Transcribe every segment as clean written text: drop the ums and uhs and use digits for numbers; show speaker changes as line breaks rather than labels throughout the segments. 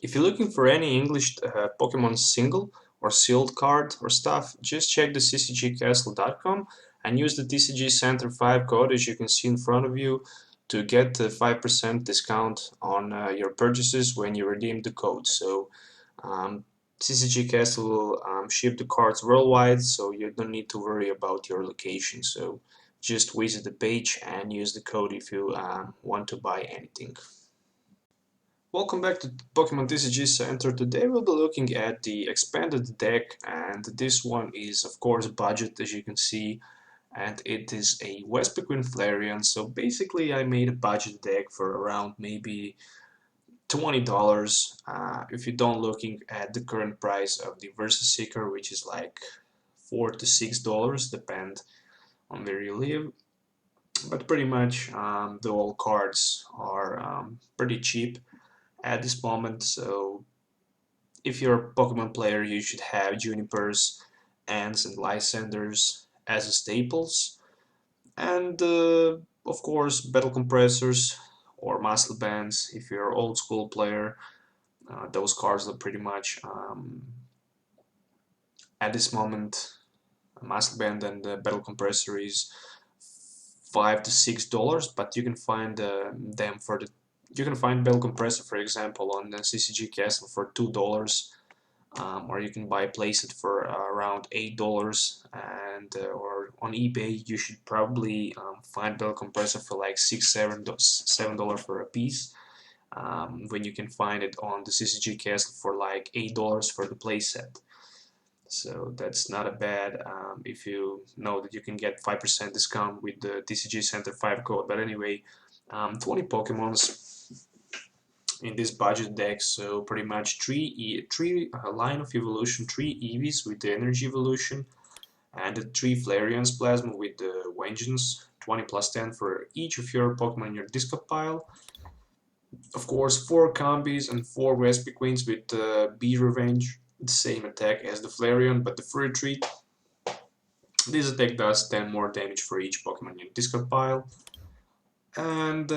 If you're looking for any English Pokemon single or sealed card or stuff, just check the ccgcastle.com and use the TCG Center 5 code, as you can see in front of you, to get a 5% discount on your purchases when you redeem the code. So um, CCG Castle will ship the cards worldwide, so you don't need to worry about your location. So just visit the page and use the code if you want to buy anything. Welcome back to Pokemon TCG Center. Today we'll be looking at the expanded deck, and this one is of course budget, as you can see, and it is a Vespiquen Flareon. So basically I made a budget deck for around maybe $20 if you don't looking at the current price of the Vespiquen, which is like $4 to $6, depend on where you live. But pretty much the old cards are pretty cheap at this moment. So if you're a Pokemon player, you should have Junipers, Ants, and Lysanders as a staples, and of course battle compressors or muscle bands. If you're an old school player, those cards are pretty much at this moment. A muscle band and the battle compressor is $5 to $6, but you can find them for the you can find Bell Compressor, for example, on the CCG Castle for $2, or you can place it for around $8, and or on eBay you should probably find Bell Compressor for like $6, $7 for a piece. When you can find it on the CCG Castle for like $8 for the playset. So that's not a bad if you know that you can get 5% discount with the TCG Center 5 code. But anyway, 20 Pokemons in this budget deck, so pretty much three line of evolution, 3 Eevees with the energy evolution, and the 3 Flareons plasma with the vengeance, 20 plus 10 for each of your Pokemon in your discard pile. Of course, 4 combis and 4 Vespiquens with B revenge, the same attack as the Flareon, but the free retreat. This attack does 10 more damage for each Pokemon in your discard pile, and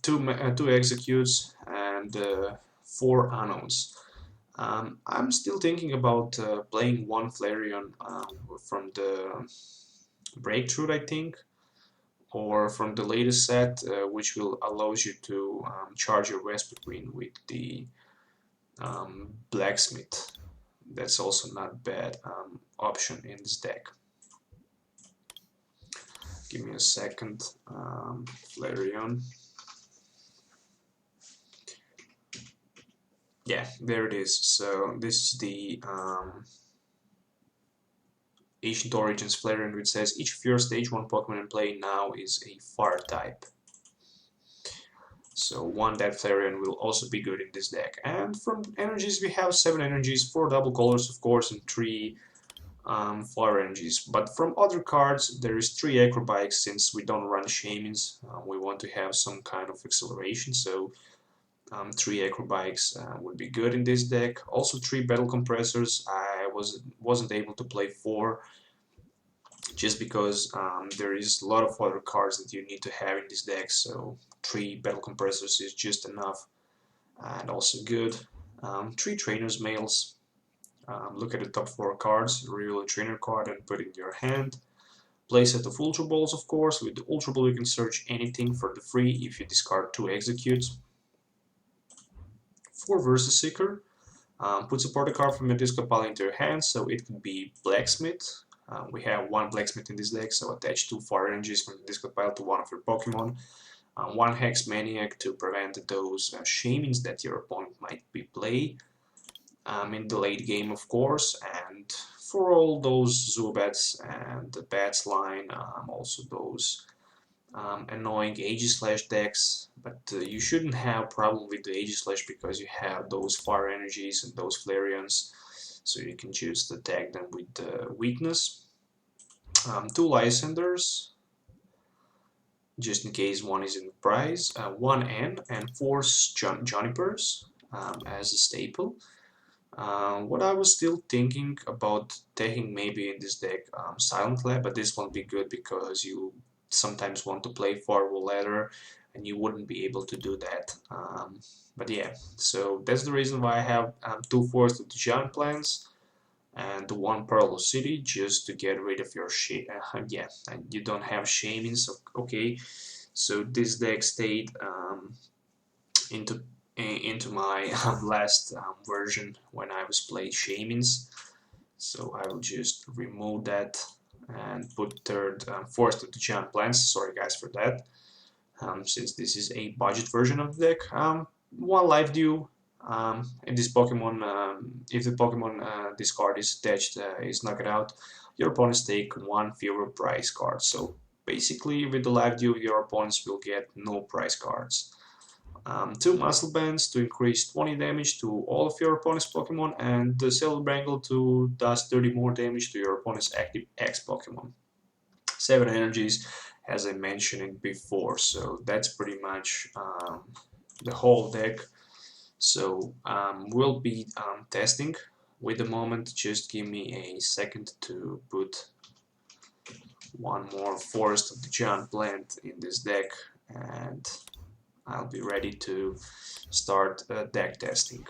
two executes and 4 unknowns. I'm still thinking about playing one Flareon from the breakthrough, I think, or from the latest set, which will allows you to charge your Vespiquen with the blacksmith. That's also not bad option in this deck. Give me a second. Flareon. Yeah, there it is. So this is the Ancient Origins Flareon, which says each of your stage 1 Pokemon in play now is a fire type. So one that Flareon will also be good in this deck. And from energies we have 7 energies, 4 double colors of course, and 3 fire energies. But from other cards there is 3 acrobikes, since we don't run shamans. We want to have some kind of acceleration, so 3 acrobikes would be good in this deck. Also 3 battle compressors. I wasn't able to play 4 just because there is a lot of other cards that you need to have in this deck, so 3 battle compressors is just enough and also good. 3 trainers males. Look at the top 4 cards, reveal a trainer card and put it in your hand. Play set of Ultra Balls, of course. With the Ultra Ball you can search anything for the free if you discard 2 executes. 4 Vespiquen. Put support a card from your discard pile into your hand, so it could be Blacksmith. We have 1 Blacksmith in this deck, so attach 2 fire energies from the discard pile to one of your Pokemon. 1 Hex Maniac to prevent those shamans that your opponent might be play in the late game, of course, and for all those Zubats and the Bats line, also those annoying Aegislash decks, but you shouldn't have problem with the Aegislash because you have those fire energies and those Flareons, so you can choose to attack them with weakness. 2 Lysanders, just in case one is in the prize, 1 N, and 4 Junipers as a staple. What I was still thinking about taking maybe in this deck Silent Lab, but this won't be good because you sometimes want to play Farewell Letter and you wouldn't be able to do that. But yeah, so that's the reason why I have 2/4 of the giant plants and one Parallel City, just to get rid of your yeah, and you don't have Shaman, so okay. So this deck stayed into into my last version when I was playing Shamans. So I will just remove that and put third, fourth of the giant plants. Sorry guys for that. Since this is a budget version of the deck. One life dew. In this Pokemon, if the Pokemon discard is attached, is knocked out, your opponents take one fewer prize card. So basically, with the life dew, your opponents will get no prize cards. Two muscle bands to increase 20 damage to all of your opponent's Pokemon, and the Silver Bangle to does 30 more damage to your opponent's active X Pokemon. 7 energies, as I mentioned it before, so that's pretty much the whole deck. So we'll be testing with the moment. Just give me a second to put one more Forest of the Giant Plant in this deck, and I'll be ready to start deck testing.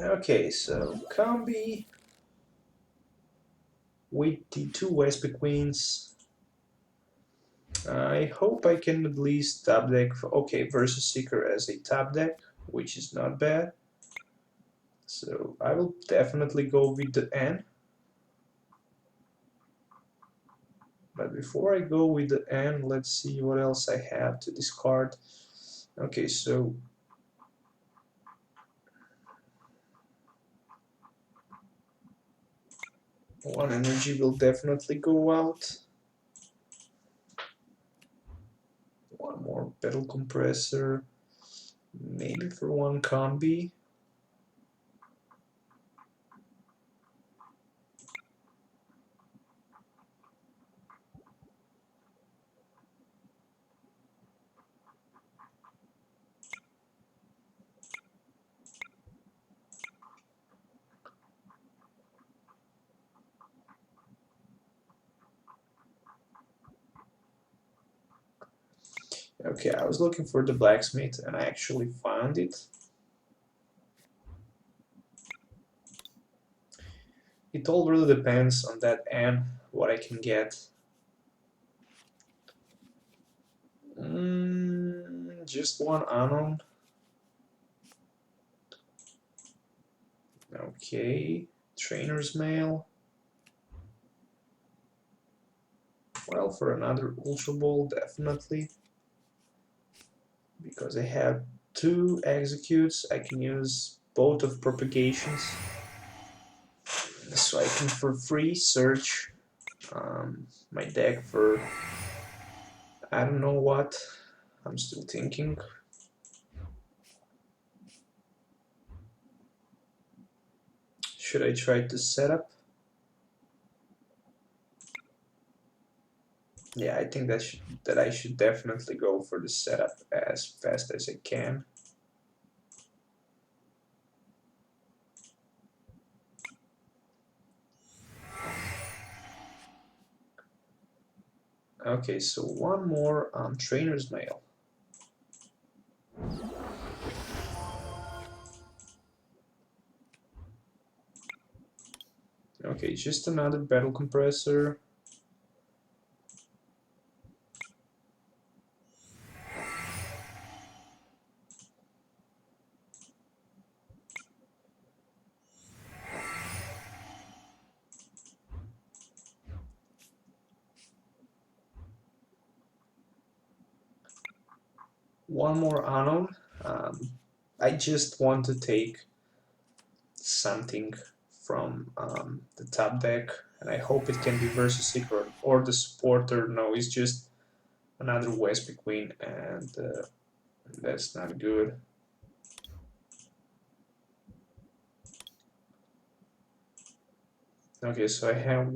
Okay, so combi with the two Vespiquens. I hope I can at least top deck. Okay, versus Seeker as a top deck, which is not bad. So I will definitely go with the N. But before I go with the N, let's see what else I have to discard. Okay, so one energy will definitely go out. One more Battle Compressor. Maybe for one combi. Okay, I was looking for the blacksmith and I actually found it. It all really depends on that N, what I can get. Just one unknown. Okay, trainer's mail. Well, for another Ultra Ball, definitely. Because I have two executes, I can use both of propagations. So I can for free search my deck for I don't know what. I'm still thinking. Should I try to set up? Yeah, I think that I should definitely go for the setup as fast as I can. Okay, so one more trainer's mail. Okay, just another battle compressor. One more unknown. I just want to take something from the top deck, and I hope it can be versus secret or the supporter. No, it's just another Vespiquen, and that's not good. Okay, so I have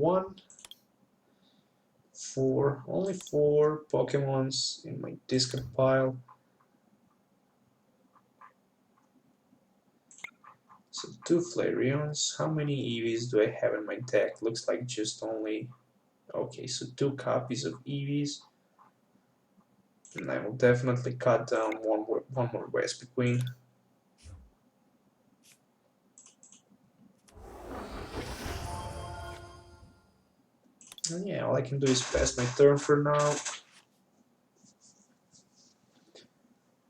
only four Pokemons in my discard pile. So two Flareons. How many EVs do I have in my deck? Looks like just only. Okay, so two copies of EVs. And I will definitely cut down one more Vespiquen. And yeah, all I can do is pass my turn for now.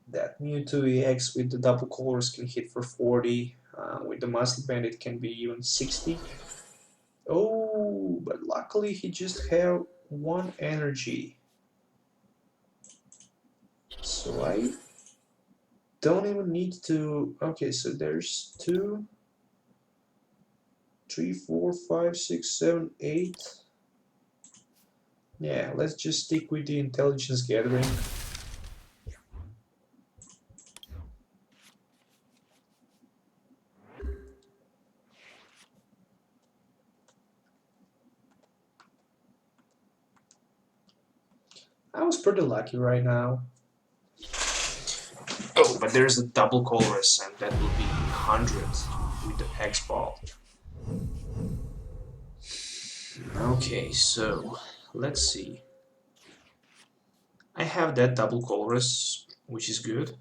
That Mewtwo EX with the double colors can hit for 40. With the Muscle Band it can be even 60. Oh, but luckily he just had one energy. So I don't even need to... Okay, so there's 2, 3, 4, 5, 6, 7, 8. Yeah, let's just stick with the intelligence gathering. I was pretty lucky right now. Oh, but there's a double colorless, and that will be 100 with the X ball. Okay, so let's see. I have that double colorless, which is good.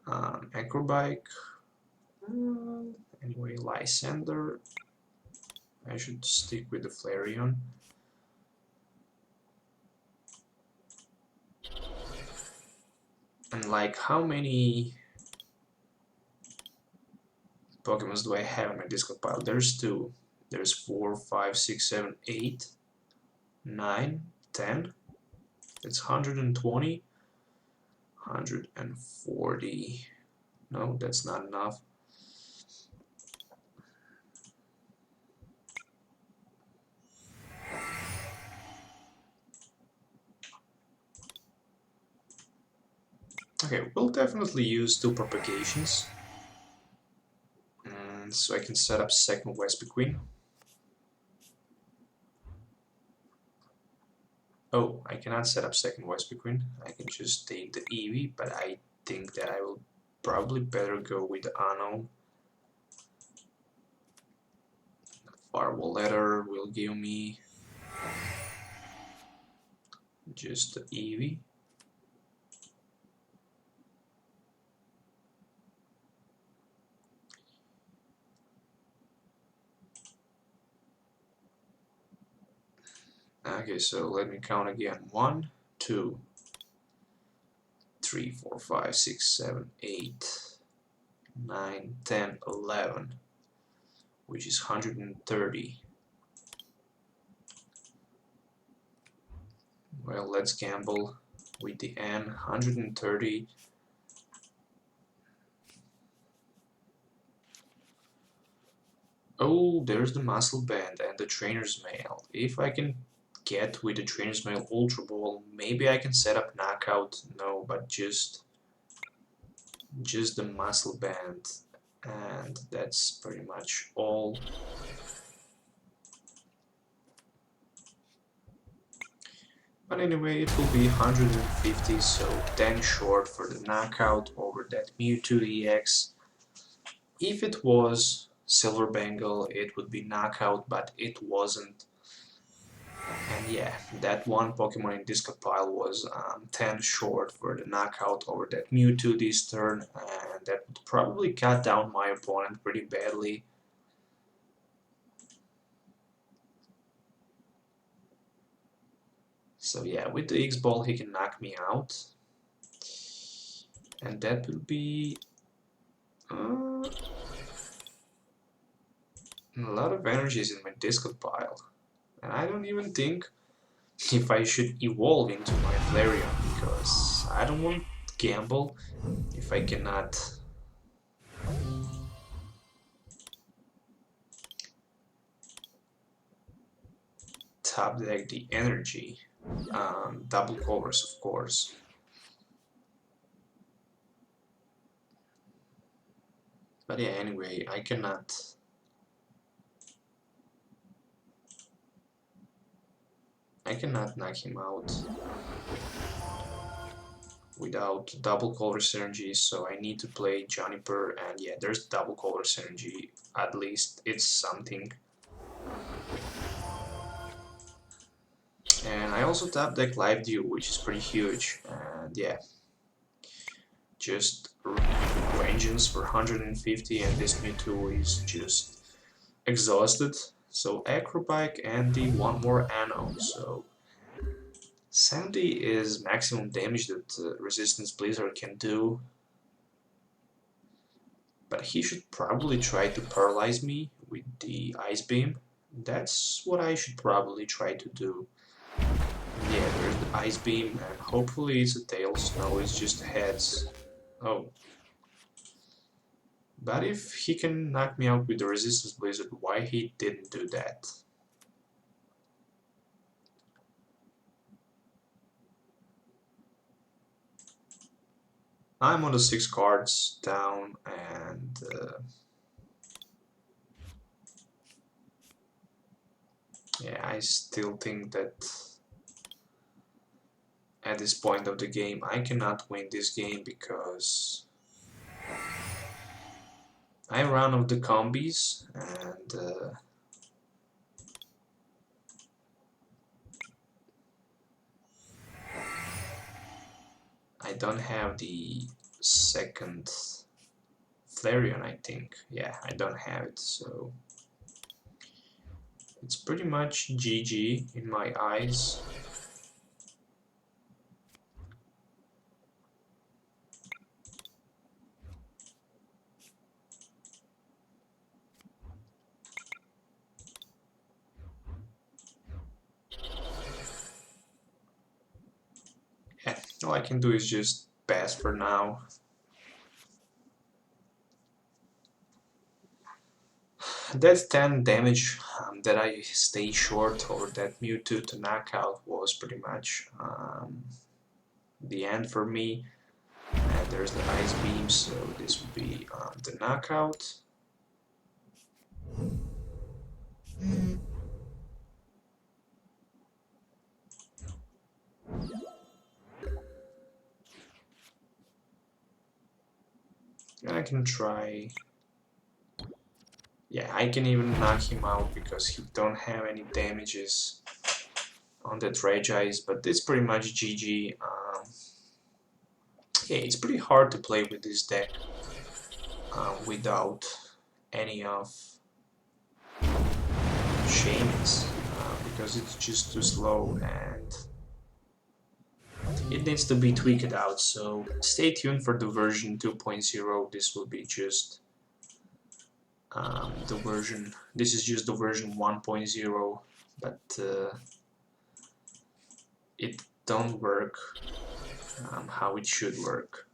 Acrobike. Anyway, Lysander. I should stick with the Flareon. And like, how many Pokemons do I have in my discard pile? There's 2. There's 4, 5, 6, 7, 8, 9, 10. That's 120. 140. No, that's not enough. Okay, we'll definitely use 2 propagations. And so I can set up second Vespiquen. Oh, I cannot set up second Vespiquen. I can just take the Eevee, but I think that I will probably better go with the Unknown. Firewall Letter will give me just the Eevee. Okay, so let me count again. 1, 2, 3, 4, 5, 6, 7, 8, 9, 10, 11, which is 130. Well, let's gamble with the N. 130. Oh, there's the Muscle Band and the Trainer's Mail. If I can get with the Trainer's Mail Ultra Ball, maybe I can set up Knockout. No, but just the Muscle Band, and that's pretty much all. But anyway, it will be 150, so 10 short for the Knockout over that Mewtwo EX. If it was Silver Bengal, it would be Knockout, but it wasn't. And yeah, that one Pokemon in discard pile was 10 short for the Knockout over that Mewtwo this turn, and that would probably cut down my opponent pretty badly. So yeah, with the X-Ball he can knock me out. And that will be a lot of energies in my discard pile. And I don't even think if I should evolve into my Flareon, because I don't want to gamble if I cannot top deck the energy. Double covers, of course. But yeah, anyway, I cannot knock him out without double color synergy, so I need to play Juniper, and yeah, there's double color synergy. At least it's something. And I also tap deck Live Deal, which is pretty huge, and yeah, just Vengeance for 150, and this Mewtwo is just exhausted. So Acrobike and the one more Anno, so 70 is maximum damage that Resistance Blizzard can do. But he should probably try to paralyze me with the Ice Beam. That's what I should probably try to do. Yeah, there's the Ice Beam, and hopefully it's a Tails. No, it's just Heads. Oh. But if he can knock me out with the Resistance Blizzard, why he didn't do that? I'm on the 6 cards down, and yeah, I still think that at this point of the game I cannot win this game because I ran out of the combis, and I don't have the second Flareon, I think. Yeah, I don't have it, so it's pretty much GG in my eyes. Yeah, all I can do is just pass for now. That 10 damage that I stay short over that Mewtwo to knockout was pretty much the end for me. And there's the Ice Beam, so this would be the knockout. And I can try. Yeah, I can even knock him out because he don't have any damages on that Regice, but it's pretty much GG. Yeah, it's pretty hard to play with this deck without any of Shamans because it's just too slow and it needs to be tweaked out. So stay tuned for the version 2.0. This will be just the version. This is just the version 1.0, but it don't work how it should work.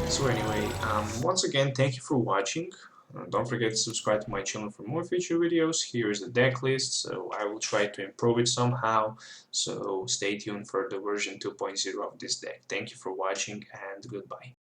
So anyway, once again, thank you for watching. Don't forget to subscribe to my channel for more future videos. Here is the deck list, so I will try to improve it somehow. So stay tuned for the version 2.0 of this deck. Thank you for watching, and goodbye.